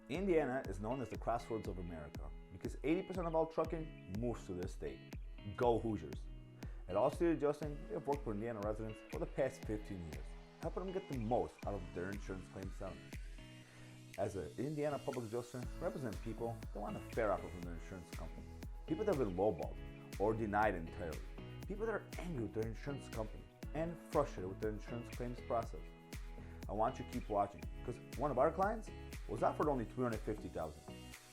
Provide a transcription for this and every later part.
Indiana is known as the crossroads of America because 80% of all trucking moves to this state. Go Hoosiers! At All City Adjusting, we have worked with Indiana residents for the past 15 years, helping them get the most out of their insurance claim settlement. As an Indiana public adjuster, we represent people that want a fair offer from their insurance company, people that have been lowballed or denied entirely, people that are angry with their insurance company and frustrated with their insurance claims process. I want you to keep watching because one of our clients was offered only $350,000.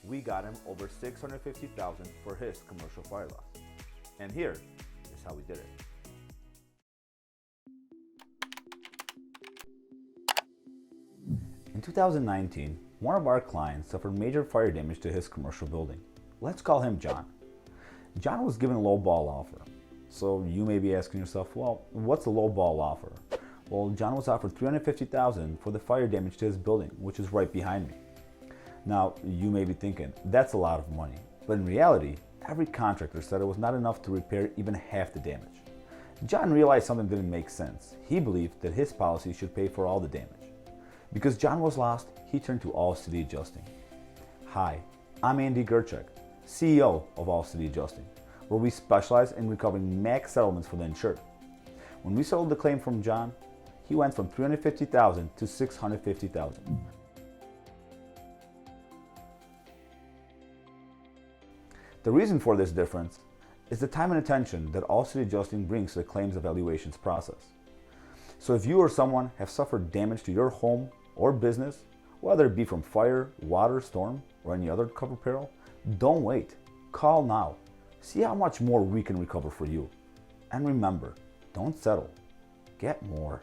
We got him over $650,000 for his commercial fire loss. And here is how we did it. In 2019, one of our clients suffered major fire damage to his commercial building. Let's call him John. John was given a low ball offer. So you may be asking yourself, well, what's a low ball offer? Well, John was offered $350,000 for the fire damage to his building, which is right behind me. Now, you may be thinking, that's a lot of money. But in reality, every contractor said it was not enough to repair even half the damage. John realized something didn't make sense. He believed that his policy should pay for all the damage. Because John was lost, he turned to All City Adjusting. Hi, I'm Andy Gerchek, CEO of All City Adjusting, where we specialize in recovering max settlements for the insured. When we settled the claim from John, he went from $350,000 to $650,000. The reason for this difference is the time and attention that All City Adjusting brings to the claims evaluations process. So if you or someone have suffered damage to your home or business, whether it be from fire, water, storm, or any other covered peril, don't wait. Call now. See how much more we can recover for you. And remember, don't settle. Get more.